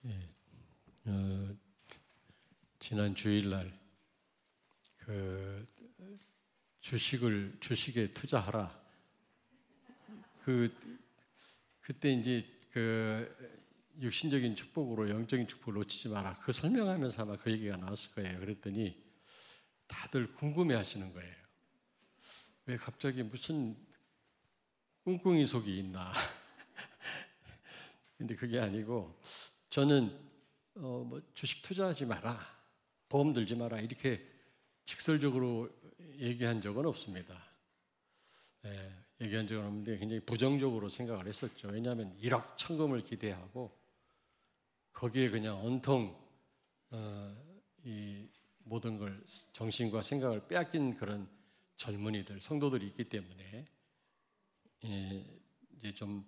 예, 지난 주일날 그 주식에 투자하라. 그때 이제 그 육신적인 축복으로 영적인 축복을 놓치지 마라. 그 설명하면서 아마 그 얘기가 나왔을 거예요. 그랬더니 다들 궁금해하시는 거예요. 왜 갑자기 무슨 꿍꿍이 속이 있나? 근데 그게 아니고 저는 뭐 주식 투자하지 마라, 보험 들지 마라 이렇게 직설적으로 얘기한 적은 없습니다. 얘기한 적은 없는데 굉장히 부정적으로 생각을 했었죠. 왜냐하면 일확천금을 기대하고 거기에 그냥 온통 이 모든 걸 정신과 생각을 빼앗긴 그런 젊은이들, 성도들이 있기 때문에 이제 좀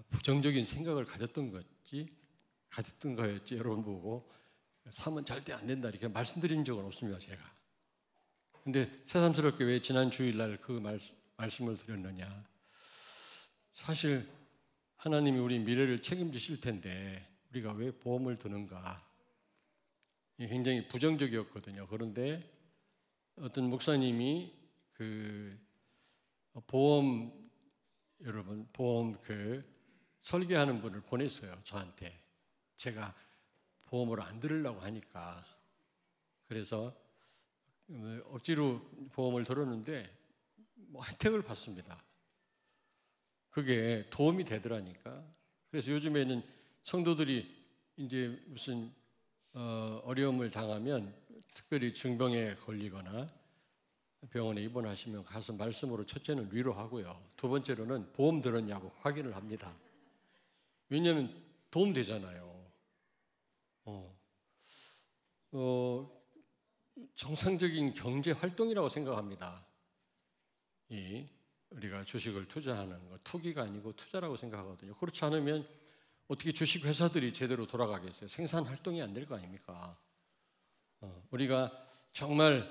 부정적인 생각을 가졌던 거였지 여러분 보고 사면 절대 안 된다 이렇게 말씀드린 적은 없습니다, 제가. 근데 새삼스럽게 왜 지난 주일날 그 말씀을 드렸느냐. 사실 하나님이 우리 미래를 책임지실 텐데 우리가 왜 보험을 드는가. 굉장히 부정적이었거든요. 그런데 어떤 목사님이 그 보험 설계하는 분을 보냈어요, 저한테. 제가 보험을 안 들으려고 하니까. 그래서 억지로 보험을 들었는데 뭐 혜택을 받습니다. 그게 도움이 되더라니까. 그래서 요즘에는 성도들이 이제 무슨 어려움을 당하면 특별히 중병에 걸리거나 병원에 입원하시면 가서 말씀으로 첫째는 위로하고요. 두 번째로는 보험 들었냐고 확인을 합니다. 왜냐하면 도움 되잖아요. 정상적인 경제 활동이라고 생각합니다. 우리가 주식을 투자하는 거 투기가 아니고 투자라고 생각하거든요. 그렇지 않으면 어떻게 주식 회사들이 제대로 돌아가겠어요? 생산 활동이 안 될 거 아닙니까? 우리가 정말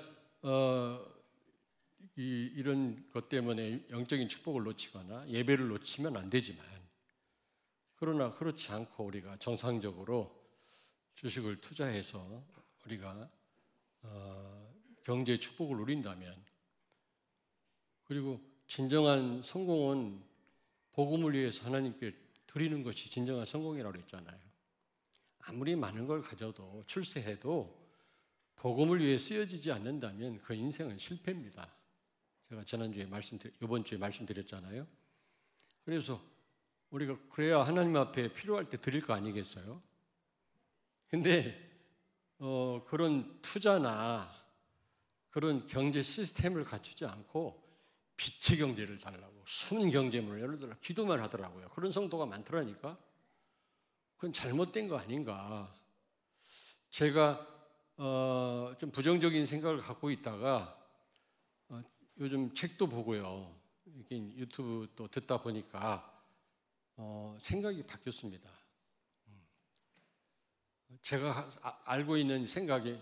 이런 것 때문에 영적인 축복을 놓치거나 예배를 놓치면 안 되지만, 그러나 그렇지 않고 우리가 정상적으로 주식을 투자해서 우리가 경제의 축복을 누린다면, 그리고 진정한 성공은 복음을 위해서 하나님께 드리는 것이 진정한 성공이라고 했잖아요. 아무리 많은 걸 가져도 출세해도 복음을 위해 쓰여지지 않는다면 그 인생은 실패입니다. 제가 이번 주에 말씀드렸잖아요. 그래서 우리가 그래야 하나님 앞에 필요할 때 드릴 거 아니겠어요? 근데 그런 투자나 그런 경제 시스템을 갖추지 않고 빛의 경제를 달라고 순 경제문을 예를 들어 기도만 하더라고요. 그런 성도가 많더라니까. 그건 잘못된 거 아닌가. 제가 좀 부정적인 생각을 갖고 있다가 요즘 책도 보고요, 유튜브 또 듣다 보니까 생각이 바뀌었습니다. 제가 알고 있는 생각이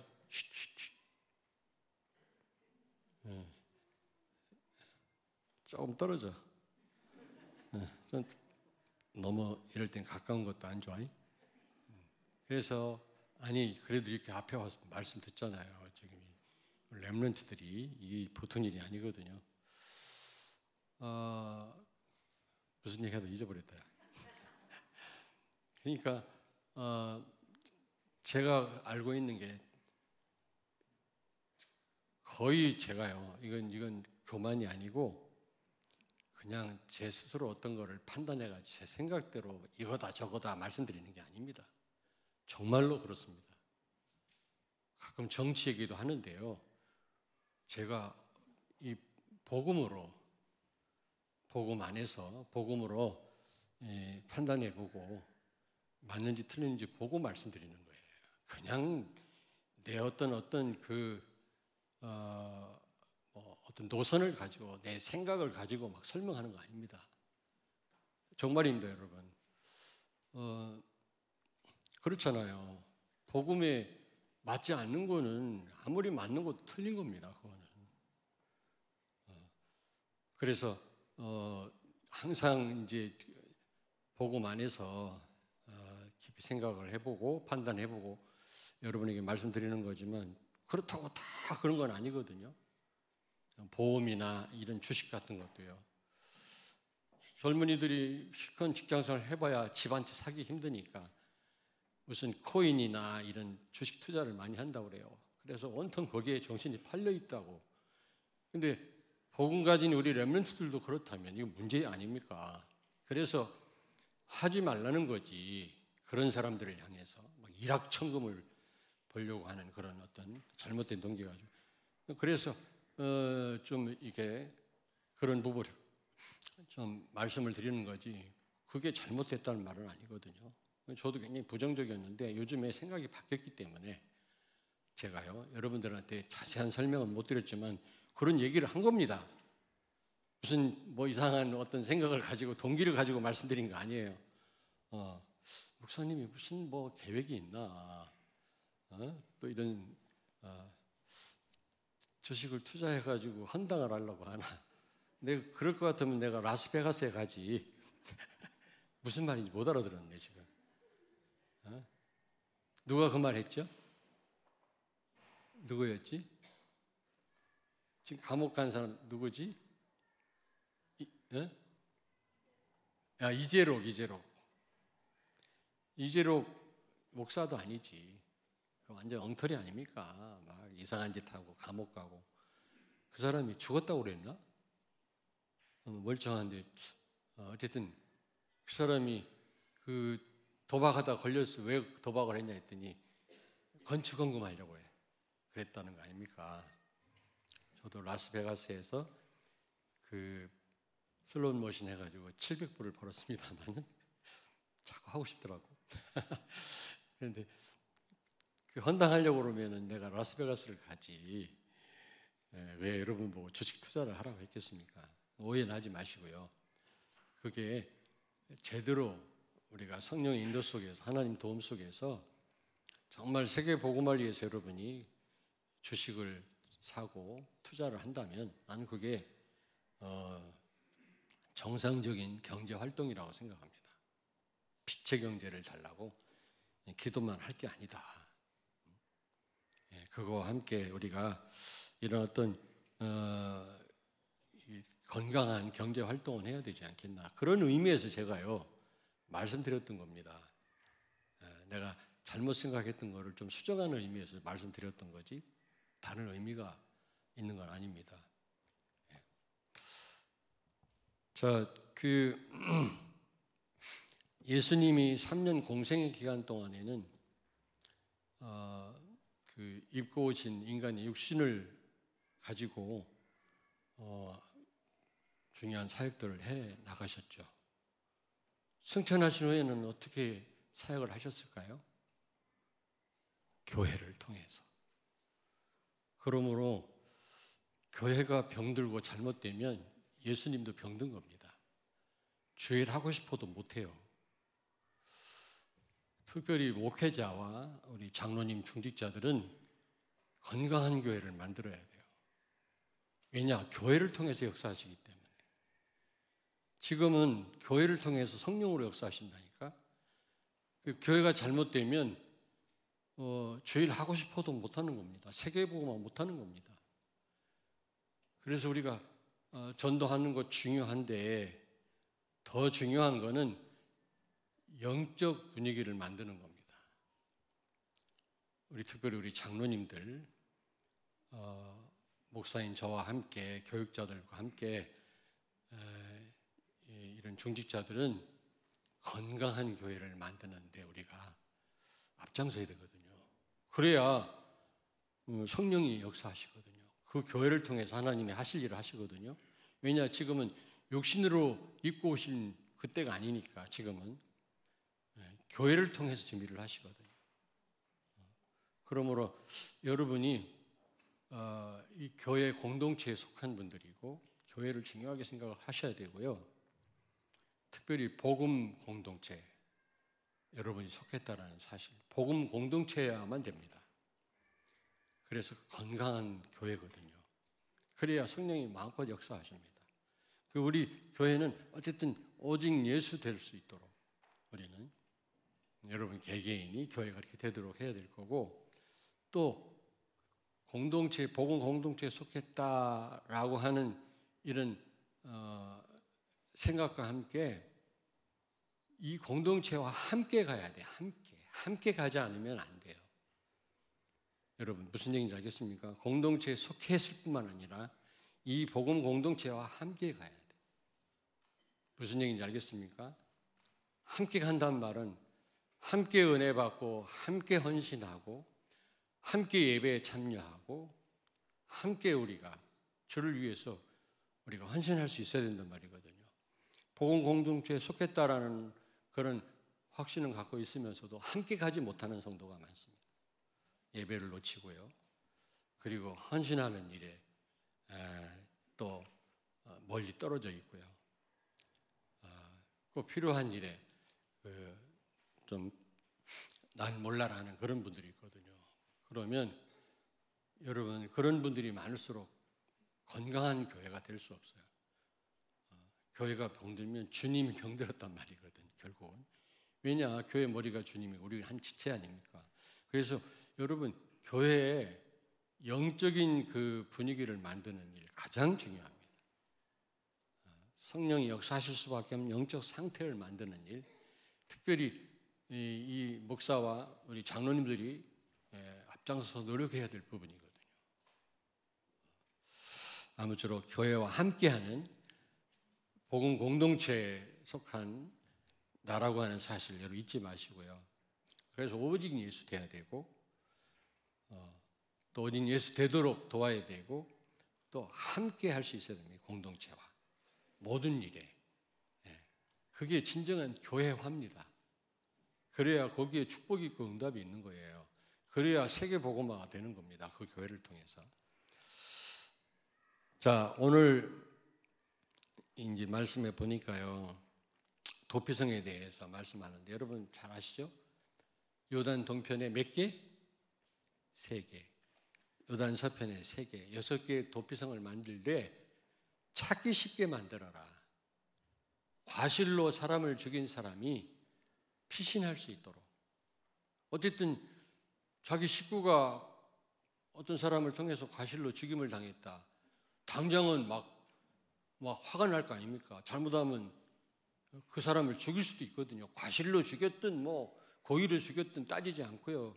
조금 떨어져. 좀 너무 이럴 땐 가까운 것도 안 좋아. 그래서 그래도 이렇게 앞에 와서 말씀 듣잖아요. 지금 렘넌트들이 이게 보통 일이 아니거든요. 무슨 얘기하다 잊어버렸다. 그러니까 제가 알고 있는 게 거의 제가요, 이건 교만이 아니고 그냥 제 스스로 어떤 거를 판단해가지고 제 생각대로 이거다 저거다 말씀드리는 게 아닙니다. 정말로 그렇습니다. 가끔 정치 얘기도 하는데요, 제가 이 복음 안에서 복음으로 판단해보고 맞는지 틀리는지 보고 말씀드리는 거예요. 그냥 내 어떤 어떤 노선을 가지고 내 생각을 가지고 막 설명하는 거 아닙니다. 정말입니다, 여러분. 그렇잖아요. 복음에 맞지 않는 거는 아무리 맞는 것도 틀린 겁니다. 그거는. 그래서 항상 이제 복음 안에서 깊이 생각을 해보고 판단해보고 여러분에게 말씀드리는 거지만 그렇다고 다 그런 건 아니거든요. 보험이나 이런 주식 같은 것도요. 젊은이들이 실컷 직장생활 해봐야 집 한 채 사기 힘드니까 무슨 코인이나 이런 주식 투자를 많이 한다고 그래요. 그래서 온통 거기에 정신이 팔려 있다고. 근데 복음 가진 우리 렘넌트들도 그렇다면 이거 문제 아닙니까? 그래서 하지 말라는 거지. 그런 사람들을 향해서 막 일확천금을 벌려고 하는 그런 어떤 잘못된 동기가 좀. 그래서 좀 이게 그런 부분을 좀 말씀을 드리는 거지. 그게 잘못됐다는 말은 아니거든요. 저도 굉장히 부정적이었는데 요즘에 생각이 바뀌었기 때문에 제가요 여러분들한테 자세한 설명은 못 드렸지만 그런 얘기를 한 겁니다. 무슨 뭐 이상한 어떤 생각을 가지고 동기를 가지고 말씀드린 거 아니에요. 목사님이 무슨 뭐 계획이 있나? 또 이런 주식을 투자해가지고 헌당을 하려고 하나? 내가 그럴 것 같으면 내가 라스베가스에 가지. 무슨 말인지 못 알아들었네 지금. 누가 그 말 했죠? 누구였지? 지금 감옥 간 사람 누구지? 이재록 목사도 아니지. 완전 엉터리 아닙니까? 막 이상한 짓 하고 감옥 가고. 그 사람이 죽었다고 그랬나? 멀쩡한데 어쨌든 그 사람이 그 도박하다 걸렸어. 왜 도박을 했냐 했더니 건축원금 하려고 그랬다는 거 아닙니까? 저도 라스베가스에서 그 슬롯 머신 해가지고 700불을 벌었습니다만 자꾸 하고 싶더라고. 그런데 그 헌당하려고 그러면은 내가 라스베가스를 가지. 왜 여러분 보고 주식 투자를 하라고 했겠습니까? 오해는 하지 마시고요. 그게 제대로 우리가 성령의 인도 속에서 하나님 도움 속에서 정말 세계 복음을 위해서 여러분이 주식을 사고 투자를 한다면 나는 그게 정상적인 경제 활동이라고 생각합니다. 빛의 경제를 달라고 기도만 할 게 아니다. 그거와 함께 우리가 이런 어떤 건강한 경제 활동을 해야 되지 않겠나. 그런 의미에서 제가요 말씀드렸던 겁니다. 내가 잘못 생각했던 거를 좀 수정하는 의미에서 말씀드렸던 거지 다른 의미가 있는 건 아닙니다. 자, 예수님이 3년 공생의 기간 동안에는 입고 오신 인간의 육신을 가지고 중요한 사역들을 해 나가셨죠. 승천하신 후에는 어떻게 사역을 하셨을까요? 교회를 통해서. 그러므로 교회가 병들고 잘못되면 예수님도 병든 겁니다. 주일 하고 싶어도 못해요. 특별히 목회자와 우리 장로님 중직자들은 건강한 교회를 만들어야 돼요. 왜냐? 교회를 통해서 역사하시기 때문에. 지금은 교회를 통해서 성령으로 역사하신다니까. 교회가 잘못되면 주일 하고 싶어도 못하는 겁니다. 세계보고만 못하는 겁니다. 그래서 우리가 전도하는 것 중요한데 더 중요한 거는 영적 분위기를 만드는 겁니다. 특별히 우리 장로님들, 목사인 저와 함께 교육자들과 함께 이런 중직자들은 건강한 교회를 만드는데 우리가 앞장서야 되거든요. 그래야 성령이 역사하시거든요. 그 교회를 통해서 하나님이 하실 일을 하시거든요. 왜냐? 지금은 육신으로 입고 오신 그때가 아니니까 지금은 교회를 통해서 지금 일을 하시거든요. 그러므로 여러분이 이 교회 공동체에 속한 분들이고 교회를 중요하게 생각을 하셔야 되고요. 특별히 복음 공동체 여러분이 속했다는 사실, 복음 공동체여야만 됩니다. 그래서 건강한 교회거든요. 그래야 성령이 마음껏 역사하십니다. 우리 교회는 어쨌든 오직 예수 될 수 있도록 우리는 여러분 개개인이 교회가 이렇게 되도록 해야 될 거고, 또 공동체, 복음 공동체에 속했다라고 하는 이런 생각과 함께 이 공동체와 함께 가야 돼. 함께 가지 않으면 안 돼요. 여러분 무슨 얘기인지 알겠습니까? 공동체에 속했을 뿐만 아니라 이 복음 공동체와 함께 가야 돼. 무슨 얘기인지 알겠습니까? 함께 간다는 말은 함께 은혜 받고 함께 헌신하고 함께 예배에 참여하고 함께 우리가 주를 위해서 우리가 헌신할 수 있어야 된단 말이거든요. 복음 공동체에 속했다라는 그런 확신을 갖고 있으면서도 함께 가지 못하는 성도가 많습니다. 예배를 놓치고요. 그리고 헌신하는 일에 또 멀리 떨어져 있고요. 꼭 필요한 일에 좀 난 몰라라 하는 그런 분들이 있거든요. 그러면 여러분 그런 분들이 많을수록 건강한 교회가 될 수 없어요. 교회가 병들면 주님이 병들었단 말이거든, 결국은. 왜냐, 교회 머리가 주님이고 우리 한 지체 아닙니까? 그래서 여러분 교회에 영적인 그 분위기를 만드는 일 가장 중요합니다. 성령이 역사하실 수밖에 없는 영적 상태를 만드는 일, 특별히 이 목사와 우리 장로님들이 앞장서서 노력해야 될 부분이거든요. 아무쪼록 교회와 함께하는 복음 공동체에 속한 나라고 하는 사실 여러분 잊지 마시고요. 그래서 오직 예수 돼야 되고 또 오직 예수 되도록 도와야 되고 또 함께 할 수 있어야 됩니다. 공동체와 모든 일에. 그게 진정한 교회화입니다. 그래야 거기에 축복이 있고 응답이 있는 거예요. 그래야 세계 복음화가 되는 겁니다. 그 교회를 통해서. 자, 오늘 이제 말씀해 보니까요, 도피성에 대해서 말씀하는데 여러분 잘 아시죠? 요단 동편에 몇 개? 3개. 요단 서편에 3개, 6개의 도피성을 만들되 찾기 쉽게 만들어라. 과실로 사람을 죽인 사람이 피신할 수 있도록. 어쨌든 자기 식구가 어떤 사람을 통해서 과실로 죽임을 당했다. 당장은 막 화가 날 거 아닙니까? 잘못하면 그 사람을 죽일 수도 있거든요. 과실로 죽였든 고의로 죽였든 따지지 않고요.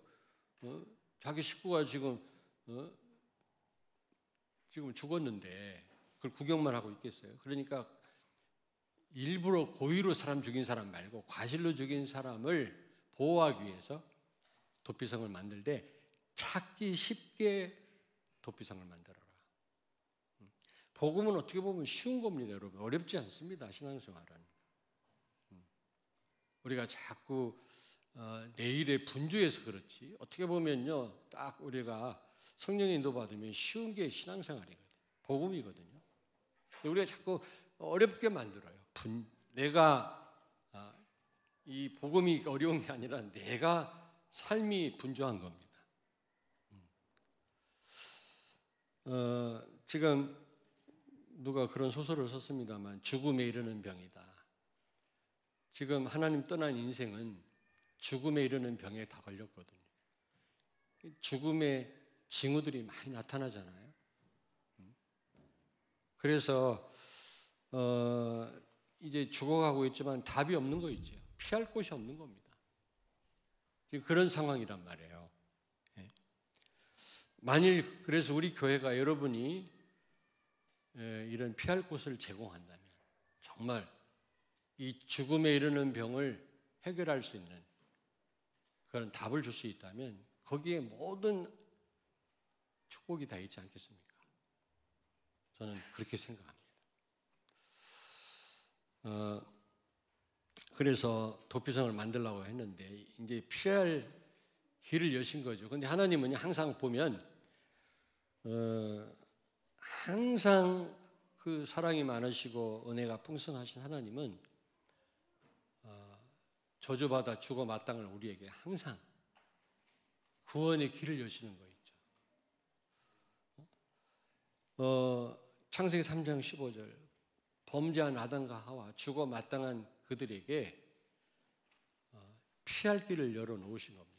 자기 식구가 지금 죽었는데 그걸 구경만 하고 있겠어요? 그러니까 일부러 고의로 사람 죽인 사람 말고 과실로 죽인 사람을 보호하기 위해서 도피성을 만들되 찾기 쉽게 도피성을 만들어라. 복음은 어떻게 보면 쉬운 겁니다, 여러분. 어렵지 않습니다, 신앙생활은. 우리가 자꾸 내일의 분주해서 그렇지, 어떻게 보면요, 딱 우리가 성령의 인도 받으면 쉬운 게 신앙생활이거든요. 복음이거든요. 우리가 자꾸 어렵게 만들어요. 내가 이 복음이 어려운 게 아니라 내가 삶이 분주한 겁니다. 지금 누가 그런 소설을 썼습니다만 죽음에 이르는 병이다. 지금 하나님 떠난 인생은 죽음에 이르는 병에 다 걸렸거든요. 죽음의 징후들이 많이 나타나잖아요. 그래서 이제 죽어가고 있지만 답이 없는 거 있죠. 피할 곳이 없는 겁니다. 지금 그런 상황이란 말이에요. 만일 그래서 우리 교회가 여러분이 이런 피할 곳을 제공한다면 정말 이 죽음에 이르는 병을 해결할 수 있는 그런 답을 줄 수 있다면 거기에 모든 축복이 다 있지 않겠습니까? 저는 그렇게 생각합니다. 그래서 도피성을 만들려고 했는데 이제 피할 길을 여신 거죠. 근데 하나님은 항상 보면 항상 그 사랑이 많으시고 은혜가 풍성하신 하나님은 저주받아 죽어 마땅할 우리에게 항상 구원의 길을 여시는 거 있죠. 창세기 3장 15절 범죄한 아담과 하와 죽어 마땅한 그들에게 피할 길을 열어놓으신 겁니다.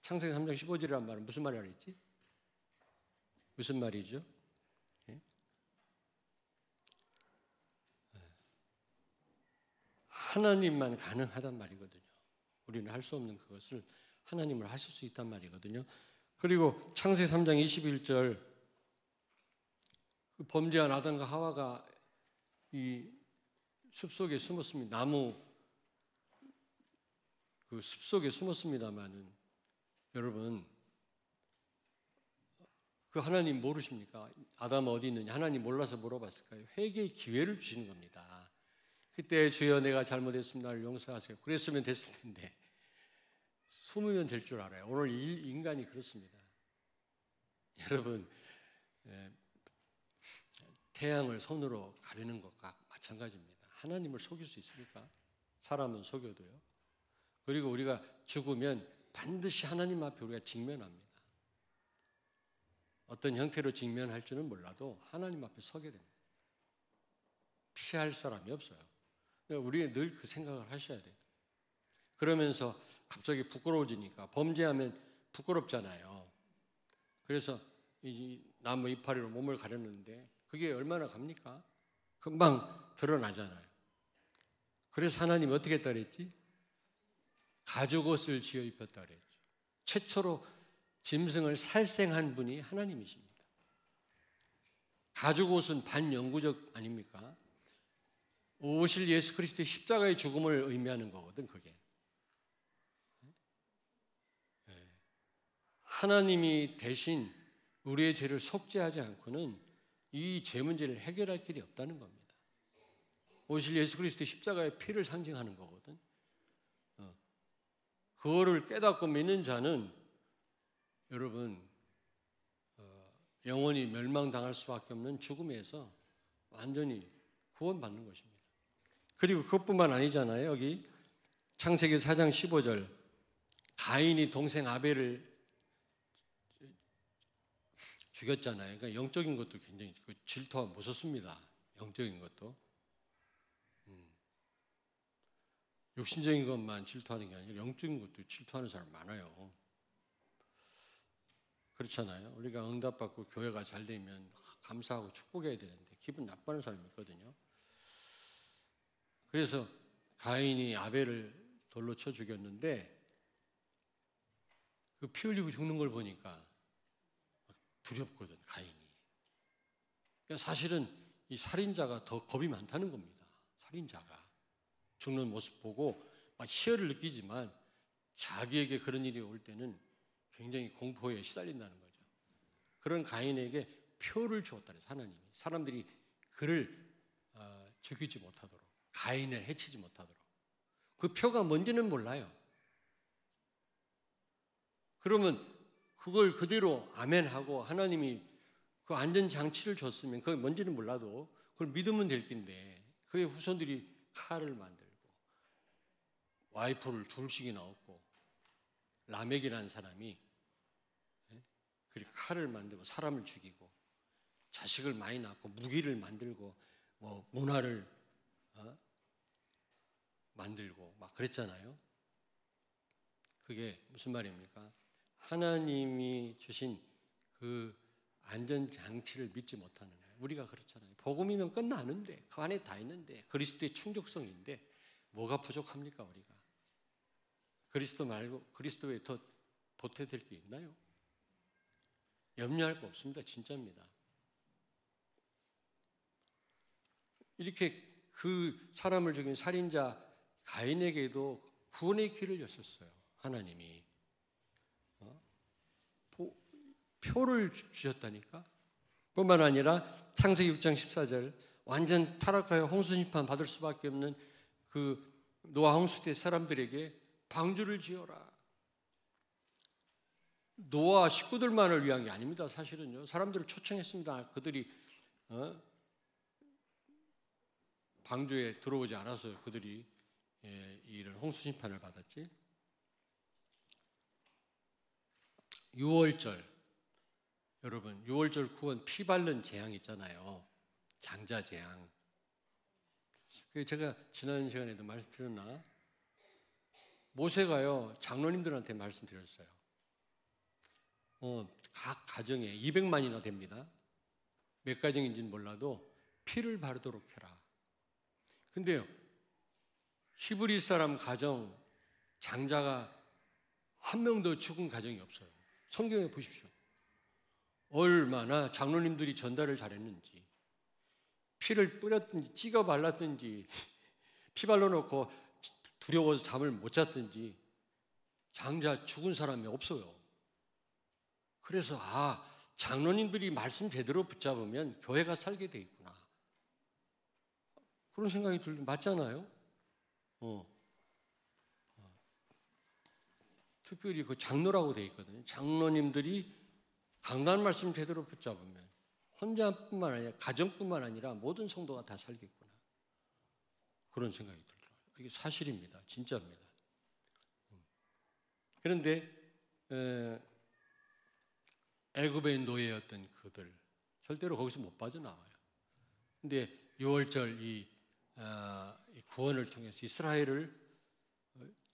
창세기 3장 15절이라는 말은 무슨 말이라고 했지? 무슨 말이죠? 예? 하나님만 가능하단 말이거든요. 우리는 할 수 없는 그것을 하나님을 하실 수 있단 말이거든요. 그리고 창세기 3장 21절 그 범죄한 아담과 하와가 이 숲속에 숨었습니다. 나무 그 숲속에 숨었습니다마는 여러분 그 하나님 모르십니까? 아담 어디 있느냐? 하나님 몰라서 물어봤을까요? 회개의 기회를 주시는 겁니다. 그때 주여 내가 잘못했습니다. 나를 용서하세요. 그랬으면 됐을 텐데 숨으면 될 줄 알아요. 오늘 인간이 그렇습니다. 여러분 태양을 손으로 가리는 것과 마찬가지입니다. 하나님을 속일 수 있습니까? 사람은 속여도요. 그리고 우리가 죽으면 반드시 하나님 앞에 우리가 직면합니다. 어떤 형태로 직면할지는 몰라도 하나님 앞에 서게 됩니다. 피할 사람이 없어요. 우리가 늘 그 생각을 하셔야 돼요. 그러면서 갑자기 부끄러워지니까 범죄하면 부끄럽잖아요. 그래서 이 나무 이파리로 몸을 가렸는데 그게 얼마나 갑니까? 금방 드러나잖아요. 그래서 하나님이 어떻게 했다 그랬지? 가죽옷을 지어 입혔다 그랬죠. 최초로 짐승을 살생한 분이 하나님이십니다. 가죽옷은 반영구적 아닙니까? 오실 예수 그리스도의 십자가의 죽음을 의미하는 거거든 그게. 하나님이 대신 우리의 죄를 속죄하지 않고는 이 죄 문제를 해결할 길이 없다는 겁니다. 오실 예수 그리스도의 십자가의 피를 상징하는 거거든. 그거를 깨닫고 믿는 자는 여러분 영원히 멸망당할 수밖에 없는 죽음에서 완전히 구원받는 것입니다. 그리고 그것뿐만 아니잖아요. 여기 창세기 4장 15절 가인이 동생 아벨을 죽였잖아요. 그러니까 영적인 것도 굉장히 질투가 무섭습니다. 영적인 것도. 육신적인 것만 질투하는 게 아니라 영적인 것도 질투하는 사람 많아요. 그렇잖아요. 우리가 응답받고 교회가 잘 되면 감사하고 축복해야 되는데 기분 나빠하는 사람이 있거든요. 그래서 가인이 아벨을 돌로 쳐 죽였는데 그 피 흘리고 죽는 걸 보니까 두렵거든 가인이. 그러니까 사실은 이 살인자가 더 겁이 많다는 겁니다. 살인자가 죽는 모습 보고 막 희열을 느끼지만 자기에게 그런 일이 올 때는 굉장히 공포에 시달린다는 거죠. 그런 가인에게 표를 주었다 그래서 하나님이 사람들이 그를 죽이지 못하도록 가인을 해치지 못하도록 그 표가 뭔지는 몰라요. 그러면 그걸 그대로 아멘하고 하나님이 그 안전장치를 줬으면 그게 뭔지는 몰라도 그걸 믿으면 될 텐데 그의 후손들이 칼을 만들고 와이프를 둘씩이나 얻고 라멕이라는 사람이 그리고 칼을 만들고 사람을 죽이고 자식을 많이 낳고 무기를 만들고 뭐 문화를 만들고 막 그랬잖아요. 그게 무슨 말입니까? 하나님이 주신 그 안전장치를 믿지 못하는 거예요. 우리가 그렇잖아요. 복음이면 끝나는데 그 안에 다 있는데 그리스도의 충족성인데 뭐가 부족합니까 우리가? 그리스도 말고 그리스도 외에 더 보태될 게 있나요? 염려할 거 없습니다. 진짜입니다. 이렇게 그 사람을 죽인 살인자 가인에게도 구원의 길을 여셨어요. 하나님이 표를 주셨다니까. 뿐만 아니라 창세기 6장 14절 완전 타락하여 홍수 심판 받을 수밖에 없는 그 노아 홍수 때 사람들에게 방주를 지어라. 노아 식구들만을 위한 게 아닙니다. 사실은요. 사람들을 초청했습니다. 그들이 방주에 들어오지 않아서 그들이 이런 홍수 심판을 받았지. 6월절 여러분 6월절 구원 피 바른 재앙 있잖아요. 장자 재앙. 제가 지난 시간에도 말씀드렸나? 모세가요 장로님들한테 말씀드렸어요. 각 가정에 200만이나 됩니다. 몇 가정인지는 몰라도 피를 바르도록 해라. 근데요 히브리 사람 가정 장자가 한 명도 죽은 가정이 없어요. 성경에 보십시오. 얼마나 장로님들이 전달을 잘했는지, 피를 뿌렸든지 찍어 발랐든지 피 발라놓고 두려워서 잠을 못 잤든지 장자 죽은 사람이 없어요. 그래서 장로님들이 말씀 제대로 붙잡으면 교회가 살게 돼 있구나, 그런 생각이 들면 맞잖아요. 특별히 그 장로라고 돼 있거든요. 장로님들이 강단 말씀 제대로 붙잡으면 혼자뿐만 아니라 가정뿐만 아니라 모든 성도가 다 살겠구나, 그런 생각이 들더라고요. 이게 사실입니다. 진짜입니다. 그런데 애굽의 노예였던 그들 절대로 거기서 못 빠져나와요. 근데 6월절 이 구원을 통해서 이스라엘을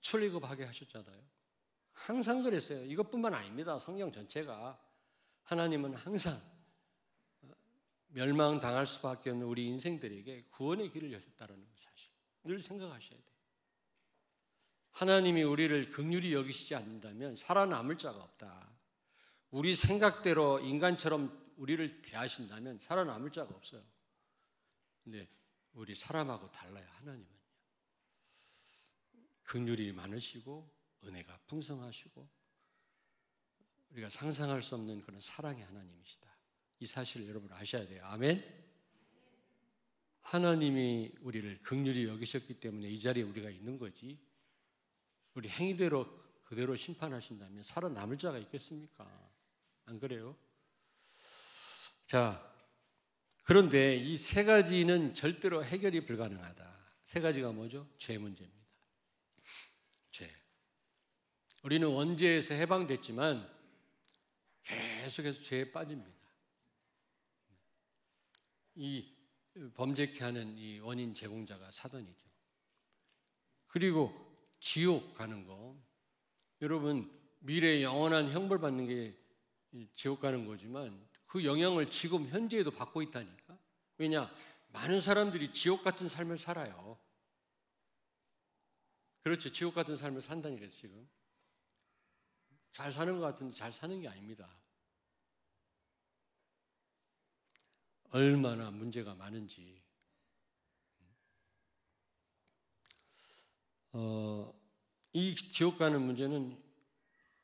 출애굽하게 하셨잖아요. 항상 그랬어요. 이것뿐만 아닙니다. 성경 전체가 하나님은 항상 멸망당할 수밖에 없는 우리 인생들에게 구원의 길을 여셨다는 사실 늘 생각하셔야 돼요. 하나님이 우리를 긍휼히 여기시지 않는다면 살아남을 자가 없다. 우리 생각대로 인간처럼 우리를 대하신다면 살아남을 자가 없어요. 근데 우리 사람하고 달라요. 하나님은요 긍휼이 많으시고 은혜가 풍성하시고 우리가 상상할 수 없는 그런 사랑의 하나님이시다. 이 사실을 여러분 아셔야 돼요. 아멘. 하나님이 우리를 긍휼히 여기셨기 때문에 이 자리에 우리가 있는 거지, 우리 행위대로 그대로 심판하신다면 살아남을 자가 있겠습니까? 안 그래요? 자, 그런데 이 세 가지는 절대로 해결이 불가능하다. 세 가지가 뭐죠? 죄 문제입니다. 죄. 우리는 원죄에서 해방됐지만 계속해서 죄에 빠집니다. 이 범죄케 하는 이 원인 제공자가 사단이죠. 그리고 지옥 가는 거, 여러분 미래에 영원한 형벌 받는 게 지옥 가는 거지만 그 영향을 지금 현재에도 받고 있다니까. 왜냐? 많은 사람들이 지옥 같은 삶을 살아요. 그렇죠. 지옥 같은 삶을 산다니까요. 지금 잘 사는 것 같은데 잘 사는 게 아닙니다. 얼마나 문제가 많은지. 이 지옥 가는 문제는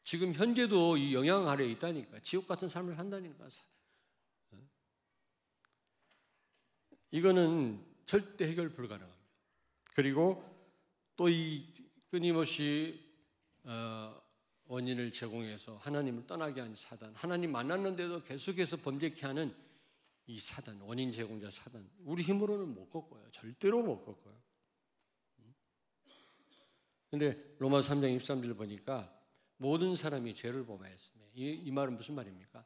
지금 현재도 이 영향 아래에 있다니까. 지옥 같은 삶을 산다니까. 이거는 절대 해결 불가능합니다. 그리고 또 이 끊임없이 원인을 제공해서 하나님을 떠나게 하는 사단, 하나님 만났는데도 계속해서 범죄케 하는 이 사단, 원인 제공자 사단, 우리 힘으로는 못 꺾어요. 절대로 못 꺾어요. 근데 로마 3장 23절 보니까 모든 사람이 죄를 범하였으며, 이 말은 무슨 말입니까?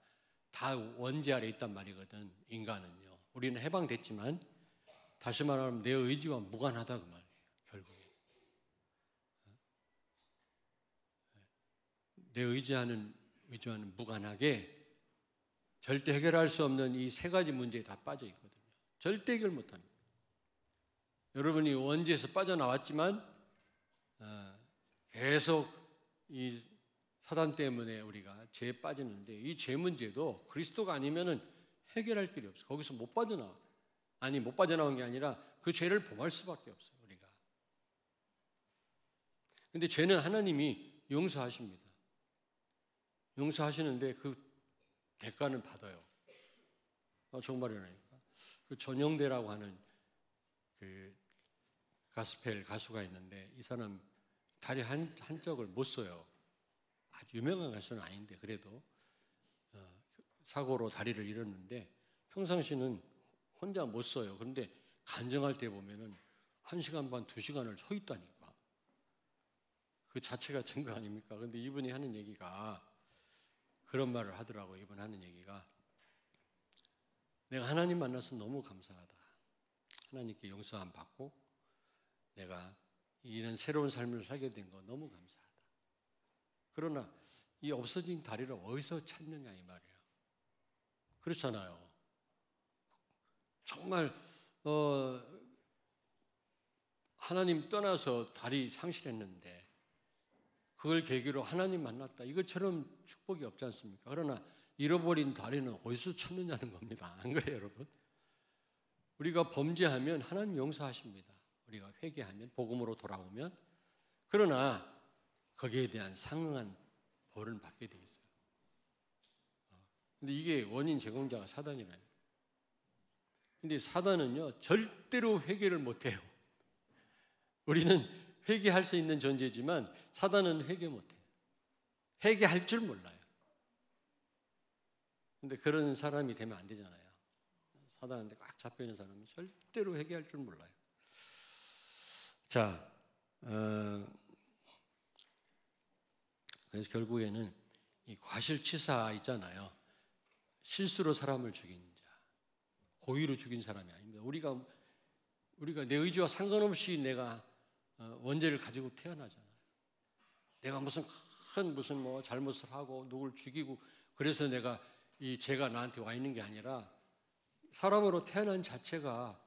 다 원죄 아래 있단 말이거든. 인간은요. 우리는 해방됐지만 다시 말하면 내 의지와 무관하다 그 말이에요. 결국에 내 의지와는 무관하게 절대 해결할 수 없는 이 세 가지 문제에 다 빠져 있거든요. 절대 해결 못합니다. 여러분이 원죄에서 빠져나왔지만 계속 이 사단 때문에 우리가 죄에 빠지는데, 이 죄 문제도 그리스도가 아니면은 해결할 길이 없어요. 거기서 못 빠져나와. 아니, 못 빠져나온 게 아니라 그 죄를 범할 수밖에 없어요, 우리가. 근데 죄는 하나님이 용서하십니다. 용서하시는데 그 대가는 받아요. 정말이라니까. 그 전영대라고 하는 그 가스펠 가수가 있는데, 이 사람 다리 한쪽을 못 써요. 아주 유명한 가수는 아닌데 그래도 사고로 다리를 잃었는데 평상시는 혼자 못 써요. 그런데 간증할 때 보면은 1시간 반, 2시간을 서 있다니까. 그 자체가 증거 아닙니까? 그런데 이분이 하는 얘기가 그런 말을 하더라고요. 이분 하는 얘기가, 내가 하나님 만나서 너무 감사하다. 하나님께 용서함 받고 내가 이런 새로운 삶을 살게 된 거 너무 감사하다. 그러나 이 없어진 다리를 어디서 찾느냐 이 말이에요. 그렇잖아요. 정말 하나님 떠나서 다리 상실했는데 그걸 계기로 하나님 만났다. 이것처럼 축복이 없지 않습니까? 그러나 잃어버린 다리는 어디서 찾느냐는 겁니다. 안 그래요, 여러분? 우리가 범죄하면 하나님 용서하십니다. 우리가 회개하면, 복음으로 돌아오면. 그러나 거기에 대한 상응한 벌을 받게 돼 있어요. 근데 이게 원인 제공자가 사단이라요. 근데 사단은요, 절대로 회개를 못 해요. 우리는 회개할 수 있는 존재지만 사단은 회개 못 해요. 회개할 줄 몰라요. 근데 그런 사람이 되면 안 되잖아요. 사단한테 꽉 잡혀 있는 사람은 절대로 회개할 줄 몰라요. 자, 그래서 결국에는 이 과실치사 있잖아요. 실수로 사람을 죽인 자, 고의로 죽인 사람이 아닙니다. 우리가 내 의지와 상관없이 내가 원죄를 가지고 태어나잖아요. 내가 무슨 뭐 잘못을 하고 누굴 죽이고 그래서 내가 이 죄가 나한테 와 있는 게 아니라 사람으로 태어난 자체가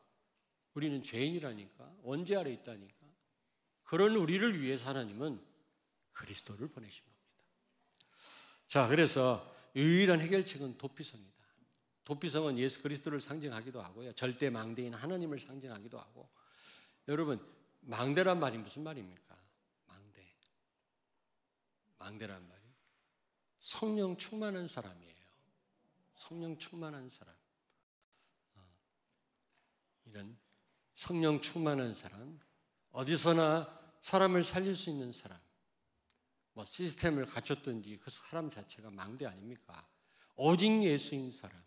우리는 죄인이라니까, 원죄 아래 있다니까. 그런 우리를 위해서 하나님은 그리스도를 보내신 겁니다. 자, 그래서 유일한 해결책은 도피성이다. 도피성은 예수 그리스도를 상징하기도 하고요, 절대 망대인 하나님을 상징하기도 하고. 여러분, 망대란 말이 무슨 말입니까? 망대란 말이 성령 충만한 사람이에요. 성령 충만한 사람. 이런 성령 충만한 사람, 어디서나 사람을 살릴 수 있는 사람, 뭐 시스템을 갖췄든지 그 사람 자체가 망대 아닙니까? 오직 예수인 사람.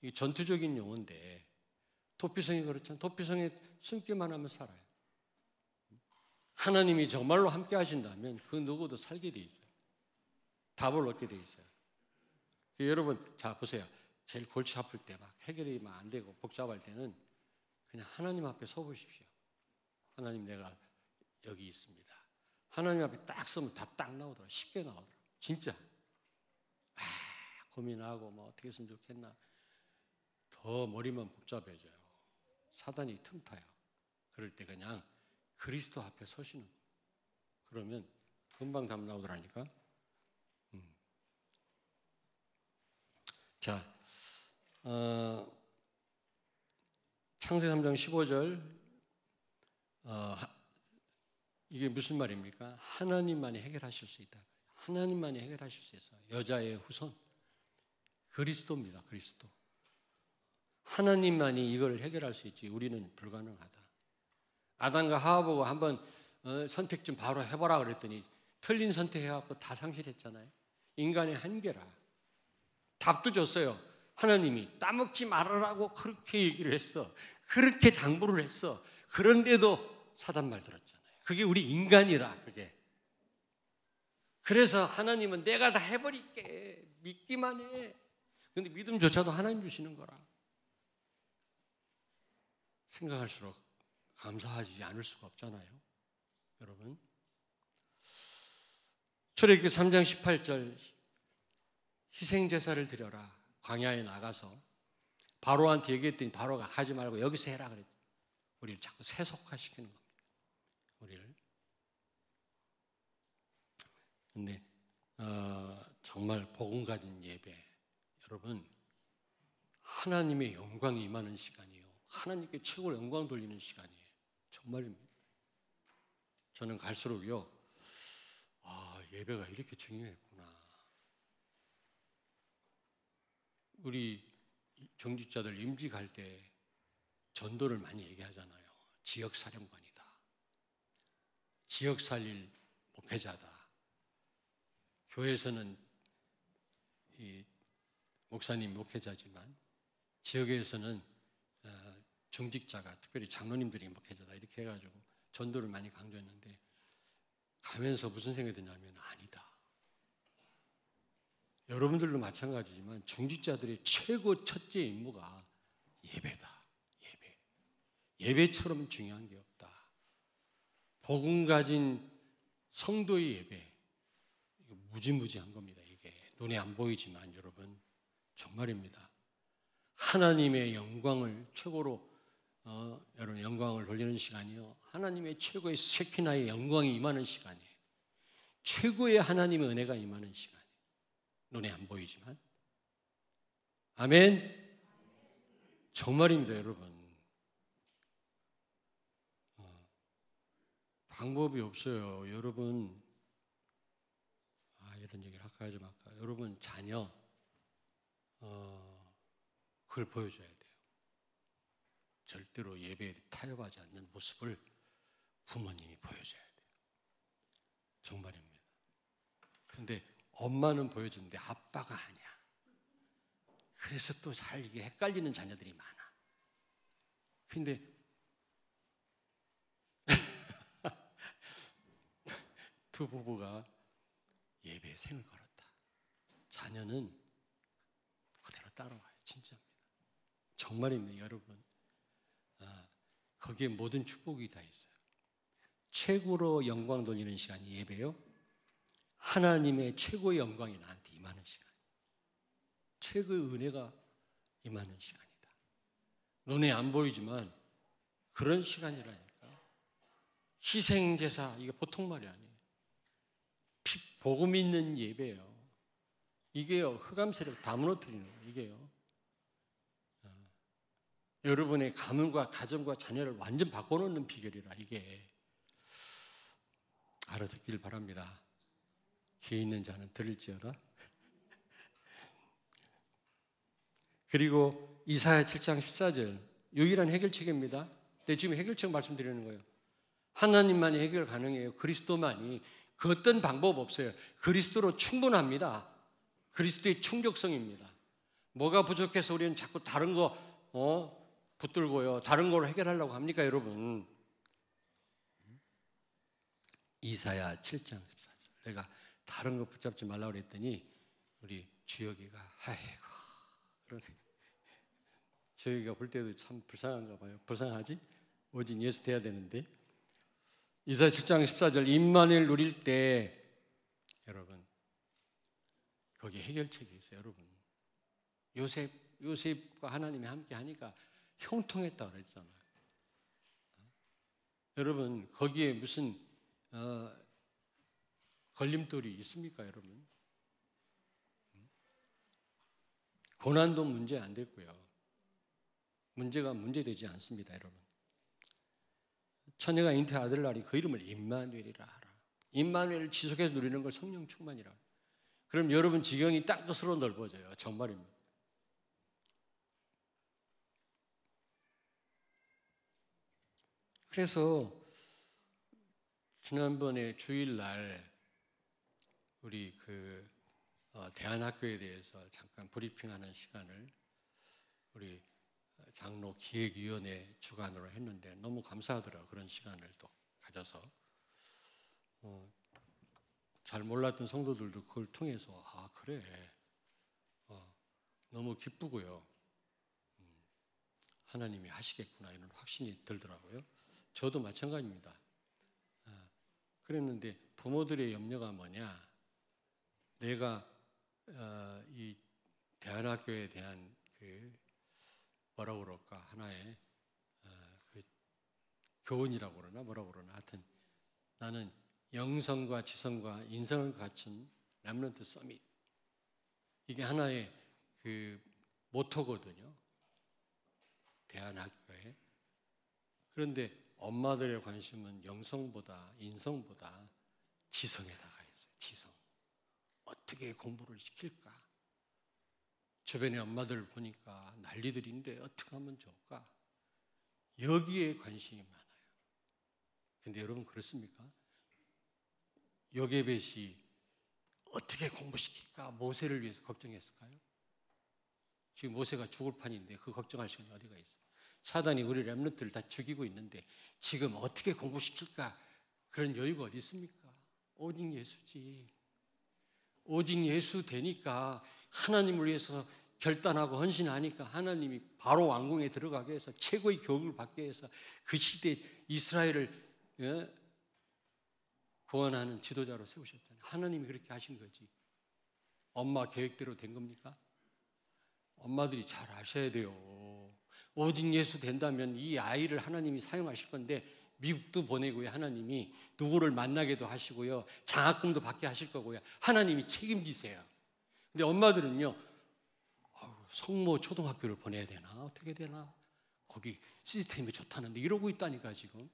이 전투적인 용어인데 도피성이 그렇잖아요. 도피성에 숨기만 하면 살아요. 하나님이 정말로 함께 하신다면 그 누구도 살게 돼 있어요. 답을 얻게 돼 있어요. 여러분, 자 보세요. 제일 골치 아플 때 막 해결이 막 안 되고 복잡할 때는 그냥 하나님 앞에 서 보십시오. 하나님, 내가 여기 있습니다. 하나님 앞에 딱 서면 답 딱 나오더라. 쉽게 나오더라. 진짜. 고민하고 뭐 어떻게 했으면 좋겠나. 더 머리만 복잡해져요. 사단이 틈타요. 그럴 때 그냥 그리스도 앞에 서시는 거예요. 그러면 금방 답 나오더라니까. 자, 창세기 3장 15절, 이게 무슨 말입니까? 하나님만이 해결하실 수 있다. 하나님만이 해결하실 수 있어요. 여자의 후손 그리스도입니다. 그리스도. 하나님만이 이걸 해결할 수 있지 우리는 불가능하다. 아담과 하와 보고 한번 선택 좀 바로 해보라 그랬더니 틀린 선택해갖고 다 상실했잖아요. 인간의 한계라. 답도 줬어요. 하나님이 따먹지 말으라고 그렇게 얘기를 했어. 그렇게 당부를 했어. 그런데도 사단 말 들었잖아요. 그게 우리 인간이라. 그게. 그래서 하나님은 내가 다 해버릴게. 믿기만 해. 근데 믿음조차도 하나님 주시는 거라. 생각할수록 감사하지 않을 수가 없잖아요. 여러분, 출애굽기 3장 18절, 희생제사를 드려라. 광야에 나가서 바로한테 얘기했더니 바로가 가지 말고 여기서 해라 그랬죠. 우리를 자꾸 세속화시키는 겁니다. 우리를. 근데 정말 복음 가진 예배, 여러분, 하나님의 영광이 임하는 시간이에요. 하나님께 최고로 영광 돌리는 시간이에요. 정말입니다. 저는 갈수록요, 예배가 이렇게 중요했구나. 우리 정직자들 임지 갈 때 전도를 많이 얘기하잖아요. 지역사령관이다. 지역 살릴 목회자다. 교회에서는 이 목사님 목회자지만 지역에서는 중직자가, 특별히 장로님들이 목회자다. 이렇게 해가지고 전도를 많이 강조했는데 가면서 무슨 생각이 드냐면 아니다. 여러분들도 마찬가지지만 중직자들의 최고 첫째 임무가 예배다. 예배처럼 중요한 게 없다. 복음 가진 성도의 예배, 이거 무지무지한 겁니다. 이게 눈에 안 보이지만 여러분 정말입니다. 하나님의 영광을 최고로 여러분 영광을 돌리는 시간이요. 하나님의 최고의 쉐키나의 영광이 임하는 시간이에요. 최고의 하나님의 은혜가 임하는 시간이에요. 눈에 안 보이지만. 아멘. 정말입니다, 여러분. 방법이 없어요. 여러분, 이런 얘기를 할까 하지 말까. 여러분 자녀 그걸 보여줘야 돼요. 절대로 예배에 타협하지 않는 모습을 부모님이 보여줘야 돼요. 정말입니다. 그런데 엄마는 보여주는데 아빠가 아니야. 그래서 또 잘 이게 헷갈리는 자녀들이 많아. 근데 두 부부가 예배에 생을 걸었다. 자녀는 그대로 따라와요. 진짜입니다. 정말입니다, 여러분. 거기에 모든 축복이 다 있어요. 최고로 영광 돌리는 시간이 예배요. 하나님의 최고의 영광이 나한테 임하는 시간. 최고의 은혜가 임하는 시간이다. 눈에 안 보이지만 그런 시간이라니까. 희생제사, 이게 보통 말이 아니에요. 복음 있는 예배예요. 이게요, 흑암 세력 다 무너뜨리는 거예요. 이게요. 여러분의 가문과 가정과 자녀를 완전 바꿔놓는 비결이라 이게. 알아듣길 바랍니다. 귀 있는 자는 들을지어다. 그리고 이사야 7장 14절 유일한 해결책입니다. 근데 지금 해결책 말씀드리는 거예요. 하나님만이 해결 가능해요. 그리스도만이. 그 어떤 방법 없어요. 그리스도로 충분합니다. 그리스도의 충족성입니다. 뭐가 부족해서 우리는 자꾸 다른 거 붙들고요. 다른 걸로 해결하려고 합니까, 여러분? 이사야 7장 14절. 내가 다른 거 붙잡지 말라고 그랬더니 우리 주혁이가 아이고 그러네. 주혁이가 볼 때도 참 불쌍한가 봐요. 불쌍하지? 오직 예수 돼야 되는데. 이사야 7장 14절 임마누엘 누릴 때 여러분 거기에 해결책이 있어요. 여러분 요셉과 하나님이 함께 하니까 형통했다고 그랬잖아요. 여러분 거기에 무슨 걸림돌이 있습니까, 여러분? 고난도 문제 안 됐고요. 문제가 문제되지 않습니다, 여러분. 처녀가 잉태한 아들 낳으니 그 이름을 임마누엘이라 하라. 임마누엘을 지속해서 누리는 걸 성령 충만이라. 그럼 여러분 지경이 땅끝으로 넓어져요. 정말입니다. 그래서 지난번에 주일날 우리 대안학교에 대해서 잠깐 브리핑하는 시간을 우리 장로 기획위원회 주관으로 했는데 너무 감사하더라고요. 그런 시간을 또 가져서 잘 몰랐던 성도들도 그걸 통해서 그래 너무 기쁘고요. 하나님이 하시겠구나 이런 확신이 들더라고요. 저도 마찬가지입니다. 그랬는데 부모들의 염려가 뭐냐? 내가 이 대안학교에 대한 뭐라고 그럴까 하나의 교훈이라고 그러나 뭐라고 그러나 하여튼 나는 영성과 지성과 인성을 갖춘 렘넌트 서밋 이게 하나의 모토거든요. 대안학교에. 그런데 엄마들의 관심은 영성보다 인성보다 지성에다가 있어요. 지성. 어떻게 공부를 시킬까? 주변의 엄마들을 보니까 난리들인데 어떻게 하면 좋을까? 여기에 관심이 많아요. 근데 여러분 그렇습니까? 요게벳이 어떻게 공부시킬까? 모세를 위해서 걱정했을까요? 지금 모세가 죽을 판인데 그 걱정할 시간이 어디가 있어요? 사단이 우리 렘넌트를 다 죽이고 있는데 지금 어떻게 공부시킬까? 그런 여유가 어디 있습니까? 오직 예수지. 오직 예수 되니까 하나님을 위해서 결단하고 헌신하니까 하나님이 바로 왕궁에 들어가게 해서 최고의 교육을 받게 해서 그 시대 이스라엘을 구원하는 지도자로 세우셨잖아요. 하나님이 그렇게 하신 거지. 엄마 계획대로 된 겁니까? 엄마들이 잘 아셔야 돼요. 오직 예수 된다면 이 아이를 하나님이 사용하실 건데, 미국도 보내고요. 하나님이 누구를 만나게도 하시고요. 장학금도 받게 하실 거고요. 하나님이 책임지세요. 근데 엄마들은요, 성모 초등학교를 보내야 되나? 어떻게 되나? 거기 시스템이 좋다는데 이러고 있다니까 지금.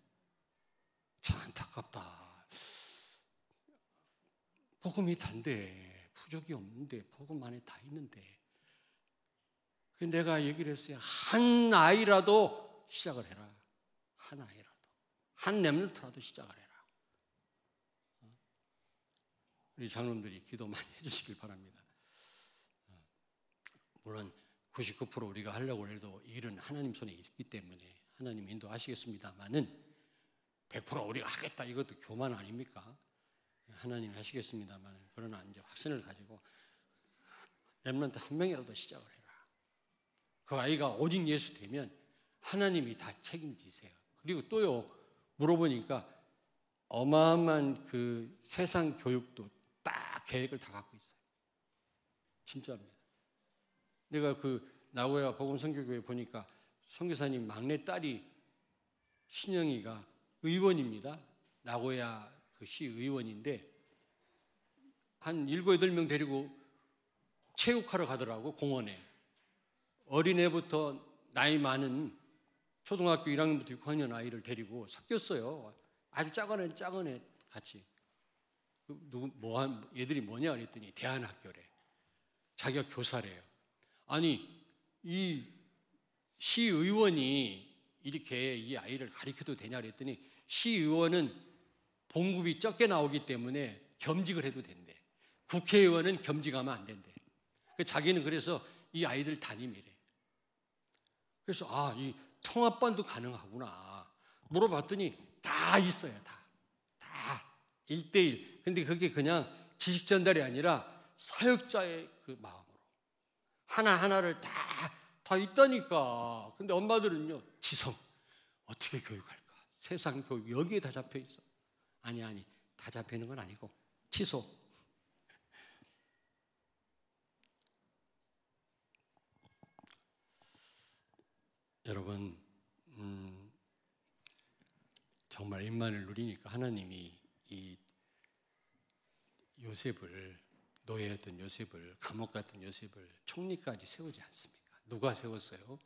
참 안타깝다. 복음이 단데, 부족이 없는데, 복음 안에 다 있는데. 내가 얘기를 했어요. 한 아이라도 시작을 해라. 한 아이라도. 한 렘넌트라도 시작을 해라. 우리 장로님들이 기도 많이 해주시길 바랍니다. 물론 99% 우리가 하려고 해도 일은 하나님 손에 있기 때문에 하나님 인도하시겠습니다만은 100% 우리가 하겠다 이것도 교만 아닙니까? 하나님 하시겠습니다만, 그러나 이제 확신을 가지고 렘넌트 한 명이라도 시작을 해라. 그 아이가 오직 예수 되면 하나님이 다 책임지세요. 그리고 또요, 물어보니까 어마어마한 그 세상 교육도 딱 계획을 다 갖고 있어요. 진짜입니다. 내가 그 나고야 복음선교교회 보니까 선교사님 막내 딸이 신영이가 의원입니다. 나고야 그 시 의원인데 한 7, 8명 데리고 체육하러 가더라고, 공원에. 어린애부터 나이 많은 초등학교 1학년부터 6학년 아이를 데리고 섞였어요. 아주 작은 애 같이. 얘들이 뭐냐 그랬더니 대안학교래. 자기가 교사래요. 아니, 이 시의원이 이렇게 이 아이를 가르쳐도 되냐 그랬더니, 시의원은 봉급이 적게 나오기 때문에 겸직을 해도 된대. 국회의원은 겸직하면 안 된대. 자기는 그래서 이 아이들 담임이래. 그래서 이 통합반도 가능하구나. 물어봤더니 다 있어요. 다 1대1. 근데 그게 그냥 지식 전달이 아니라 사역자의 그 마음으로 하나하나를 다 있다니까. 근데 엄마들은요, 지성 어떻게 교육할까? 세상 교육 여기에 다 잡혀 있어. 아니 다 잡혀 있는 건 아니고 취소. 여러분, 정말 임만을 누리니까 하나님이 이 요셉을, 노예였던 요셉을, 감옥 갔던 요셉을 총리까지 세우지 않습니까? 누가 세웠어요?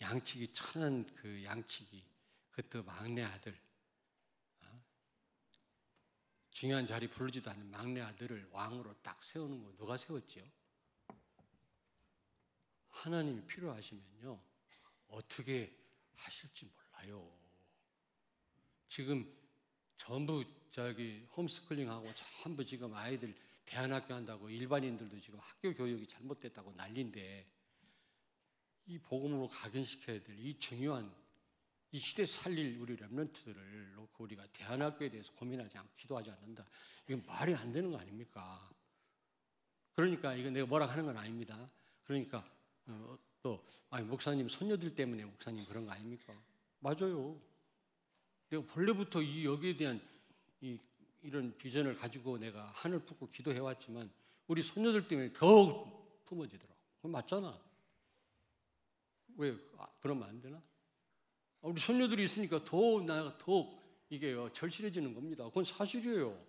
양치기 천한 그 양치기, 그때 막내 아들, 중요한 자리 부르지도 않는 막내 아들을 왕으로 딱 세우는 거 누가 세웠죠? 하나님이 필요하시면요, 어떻게 하실지 몰라요. 지금 전부 홈스쿨링하고 전부 지금 아이들 대안학교 한다고 일반인들도 지금 학교 교육이 잘못됐다고 난리인데, 이 복음으로 각인시켜야 될 이 중요한 이 시대 살릴 우리 렘넌트들을 놓고 우리가 대안학교에 대해서 고민하지 않고 기도하지 않는다. 이건 말이 안 되는 거 아닙니까? 그러니까 이거 내가 뭐라 하는 건 아닙니다. 그러니까 또 목사님 손녀들 때문에 목사님 그런 거 아닙니까? 맞아요. 내가 본래부터 이 여기에 대한 이런 비전을 가지고 내가 하늘 품고 기도해왔지만 우리 손녀들 때문에 더욱 품어지더라고. 그건 맞잖아. 왜 그러면 안 되나? 우리 손녀들이 있으니까 더욱 이게 절실해지는 겁니다. 그건 사실이에요.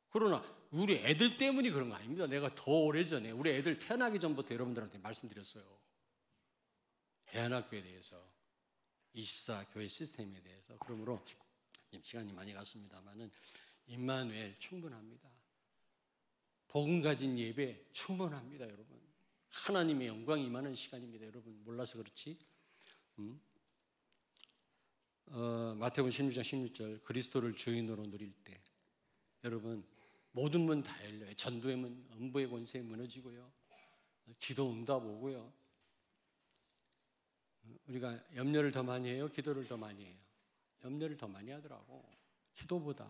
그러나 우리 애들 때문이 그런 거 아닙니다. 내가 더 오래전에 우리 애들 태어나기 전부터 여러분들한테 말씀드렸어요. 대안학교에 대해서, 24 교회 시스템에 대해서. 그러므로 시간이 많이 갔습니다만은 임마누엘 충분합니다. 복음 가진 예배 충분합니다, 여러분. 하나님의 영광이 임하는 시간입니다, 여러분. 몰라서 그렇지? 마태복음 16장 16절, 그리스도를 주인으로 누릴 때 여러분 모든 문 다 열려요. 전도의 문, 음부의 권세 무너지고요, 기도 응답 오고요. 우리가 염려를 더 많이 해요, 기도를 더 많이 해요? 염려를 더 많이 하더라고, 기도보다.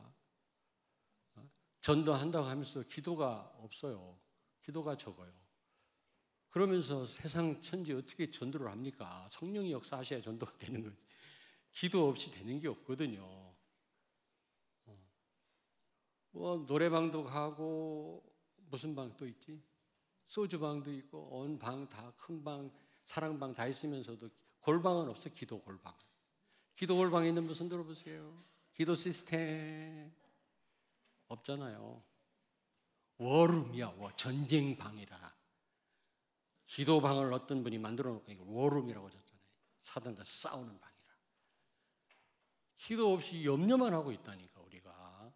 전도한다고 하면서 기도가 없어요. 기도가 적어요. 그러면서 세상 천지 어떻게 전도를 합니까? 성령이 역사하셔야 전도가 되는 거지. 기도 없이 되는 게 없거든요. 뭐 노래방도 가고 무슨 방 또 있지? 소주방도 있고 온 방 다 큰 방, 사랑방 다 있으면서도 골방은 없어. 기도 골방. 기도 골방에 있는 무슨 들어보세요. 기도 시스템 없잖아요. 워룸이야. 전쟁방이라. 기도방을 어떤 분이 만들어 놓고 이걸 워룸이라고 하셨잖아요. 사단과 싸우는 방이라. 기도 없이 염려만 하고 있다니까 우리가.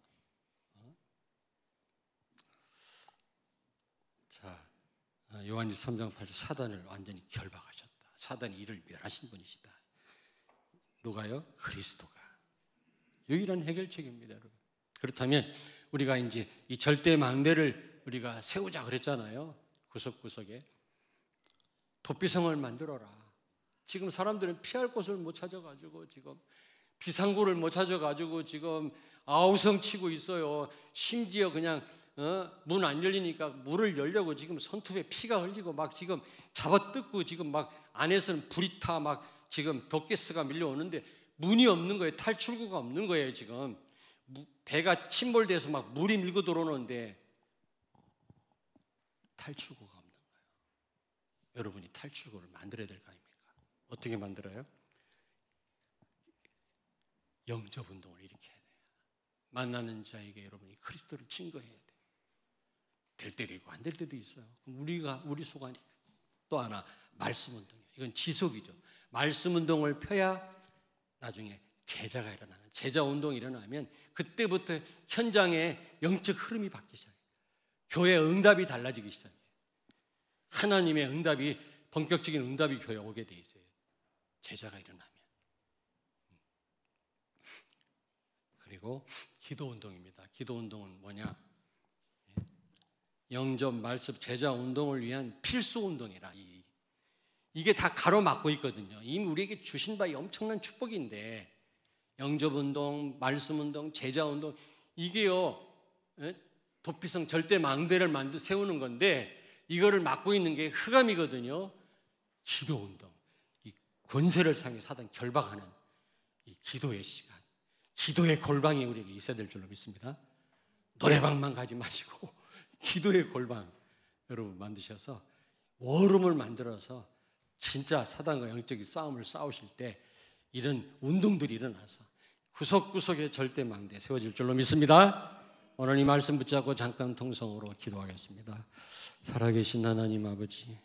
자, 요한일서 3장 8절 사단을 완전히 결박하셨다. 사단이 이를 멸하신 분이시다. 누가요? 그리스도가. 유일한 해결책입니다, 여러분. 그렇다면 우리가 이제 이 절대 망대를 우리가 세우자 그랬잖아요. 구석구석에 도피성을 만들어라. 지금 사람들은 피할 곳을 못 찾아가지고 지금 비상구를 못 찾아가지고 지금 아우성 치고 있어요. 심지어 그냥 문 안 열리니까 문을 열려고 지금 손톱에 피가 흘리고 막 지금 잡아뜯고 지금 막 안에서는 불이 타 막 지금 덕가스가 밀려오는데 문이 없는 거예요. 탈출구가 없는 거예요. 지금 배가 침몰돼서 막 물이 밀고 들어오는데 탈출구가 없는 거예요. 여러분이 탈출구를 만들어야 될 거 아닙니까? 어떻게 만들어요? 영접 운동을 일으켜야 돼요. 만나는 자에게 여러분이 그리스도를 증거해야 돼요. 될 때도 있고 안 될 때도 있어요. 우리 소관이 또 하나 말씀 운동이에요. 이건 지속이죠. 말씀 운동을 펴야 나중에 제자가 일어나는, 제자 운동이 일어나면 그때부터 현장에 영적 흐름이 바뀌기 시작해요. 교회 응답이 달라지기 시작해요. 하나님의 응답이, 본격적인 응답이 교회에 오게 돼 있어요. 제자가 일어나면. 그리고 기도 운동입니다. 기도 운동은 뭐냐? 영접, 말씀, 제자 운동을 위한 필수 운동이라. 이게 다 가로막고 있거든요. 이미 우리에게 주신 바 엄청난 축복인데 영접 운동, 말씀 운동, 제자 운동, 이게요 도피성 절대 망대를 세우는 건데 이거를 막고 있는 게 흑암이거든요. 기도 운동, 이 권세를 사용해 사단 결박하는 이 기도의 시간, 기도의 골방이 우리에게 있어야 될 줄로 믿습니다. 노래방만 가지 마시고 기도의 골방 여러분 만드셔서 워룸을 만들어서 진짜 사단과 영적인 싸움을 싸우실 때 이런 운동들이 일어나서 구석구석에 절대 망대 세워질 줄로 믿습니다. 오늘 이 말씀 붙잡고 잠깐 통성으로 기도하겠습니다. 살아계신 하나님 아버지,